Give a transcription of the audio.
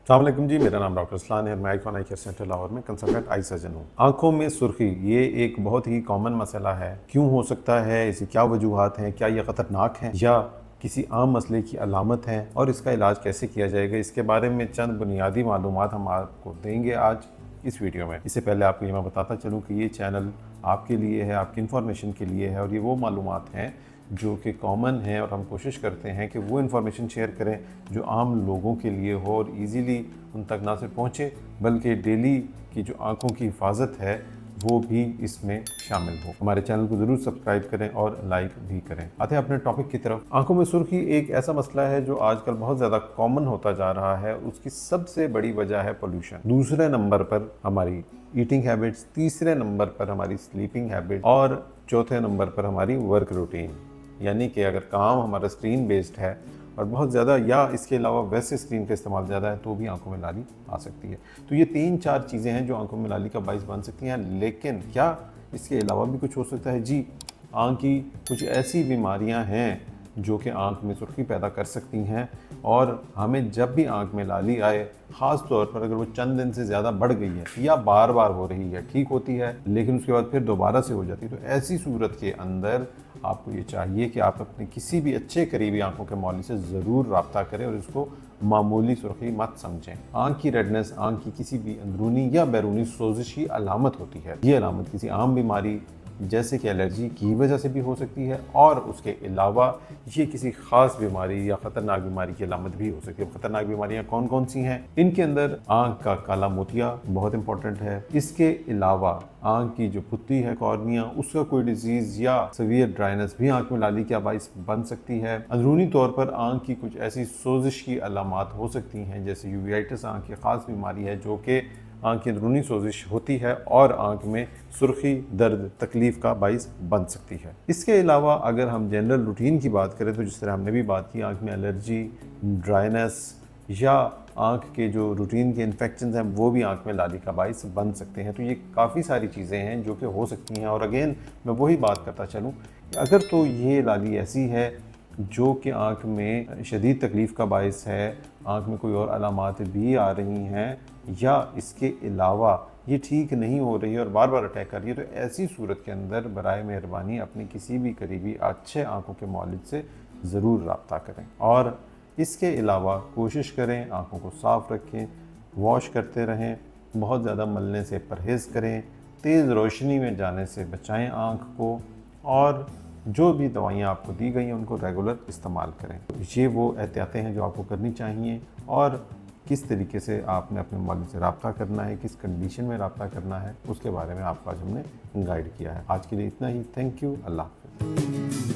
अस्सलाम वालेकुम जी, मेरा नाम डॉक्टर असलान है। मैं आईकॉन आई केयर सेंटर लाहौर में कंसल्टेंट आई सर्जन हूँ। आंखों में सुर्खी ये एक बहुत ही कॉमन मसला है। क्यों हो सकता है, इसकी क्या वजूहात हैं, क्या ये ख़तरनाक है या किसी आम मसले की अलामत है और इसका इलाज कैसे किया जाएगा, इसके बारे में चंद बुनियादी मालूमात हम आपको देंगे आज इस वीडियो में। इससे पहले आपको ये मैं बताता चलूँ कि ये चैनल आपके लिए है, आपकी इन्फॉर्मेशन के लिए है और ये वो मालूमात हैं जो कि कॉमन है और हम कोशिश करते हैं कि वो इन्फॉर्मेशन शेयर करें जो आम लोगों के लिए हो और इजीली उन तक ना सिर्फ पहुँचे बल्कि डेली की जो आँखों की हिफाजत है वो भी इसमें शामिल हो। हमारे चैनल को ज़रूर सब्सक्राइब करें और लाइक भी करें। आते हैं अपने टॉपिक की तरफ। आंखों में सुर्खी एक ऐसा मसला है जो आजकल बहुत ज़्यादा कॉमन होता जा रहा है। उसकी सबसे बड़ी वजह है पोल्यूशन, दूसरे नंबर पर हमारी ईटिंग हैबिट्स, तीसरे नंबर पर हमारी स्लीपिंग हैबिट और चौथे नंबर पर हमारी वर्क रूटीन। यानी कि अगर काम हमारा स्क्रीन बेस्ड है और बहुत ज़्यादा या इसके अलावा वैसे स्क्रीन का इस्तेमाल ज़्यादा है तो भी आंखों में लाली आ सकती है। तो ये 3-4 चीज़ें हैं जो आंखों में लाली का बाइस बन सकती हैं। लेकिन क्या इसके अलावा भी कुछ हो सकता है? जी, आँख की कुछ ऐसी बीमारियां हैं जो कि आँख में सुर्खी पैदा कर सकती हैं और हमें जब भी आँख में लाली आए, ख़ास तौर पर अगर वो चंद दिन से ज़्यादा बढ़ गई है या बार बार हो रही है, ठीक होती है लेकिन उसके बाद फिर दोबारा से हो जाती है, तो ऐसी सूरत के अंदर आपको ये चाहिए कि आप अपने किसी भी अच्छे करीबी आंखों के मौलवी से ज़रूर रब्ता करें और इसको मामूली सुर्खी मत समझें। आंख की रेडनेस आंख की किसी भी अंदरूनी या बैरूनी सोजिश की अलामत होती है। ये अलामत किसी आम बीमारी जैसे कि एलर्जी की वजह से भी हो सकती है और उसके अलावा ये किसी ख़ास बीमारी या ख़तरनाक बीमारी की अलामत भी हो सकती है। ख़तरनाक बीमारियां कौन कौन सी हैं? इनके अंदर आँख का काला मोतिया बहुत इंपॉर्टेंट है। इसके अलावा आँख की जो पुत्ती है कॉर्निया, उसका कोई डिजीज़ या सीवियर ड्राइनेस भी आँख में लाली का बाइस बन सकती है। अंदरूनी तौर पर आँख की कुछ ऐसी सोजिश की अलामत हो सकती हैं जैसे यूवेइटिस आँख की ख़ास बीमारी है जो कि आँख की अंदरूनी सोजिश होती है और आँख में सुर्खी, दर्द, तकलीफ़ का बाइस बन सकती है। इसके अलावा अगर हम जनरल रूटीन की बात करें तो जिस तरह हमने भी बात की, आँख में एलर्जी, ड्राइनेस या आँख के जो रूटीन के इन्फेक्शन हैं वो भी आँख में लाली का बाइस बन सकते हैं। तो ये काफ़ी सारी चीज़ें हैं जो कि हो सकती हैं। और अगेन मैं वही बात करता चलूँ कि अगर तो ये लाली ऐसी है जो कि आँख में शदीद तकलीफ़ का बाइस है, आँख में कोई और अलामात भी आ रही हैं या इसके अलावा ये ठीक नहीं हो रही है और बार बार अटैक कर रही है, तो ऐसी सूरत के अंदर बराए मेहरबानी अपने किसी भी करीबी अच्छे आँखों के मौलिद से ज़रूर रब्ता करें। और इसके अलावा कोशिश करें आँखों को साफ़ रखें, वॉश करते रहें, बहुत ज़्यादा मलने से परहेज़ करें, तेज़ रोशनी में जाने से बचाएं आँख को और जो भी दवाइयाँ आपको दी गई हैं उनको रेगुलर इस्तेमाल करें। तो ये वो एहतियातें हैं जो आपको करनी चाहिए और किस तरीके से आपने अपने मौलवी से रब्ता करना है, किस कंडीशन में रब्ता करना है, उसके बारे में आपको आज हमने गाइड किया है। आज के लिए इतना ही। Thank you. अल्लाह हाफ़िज़।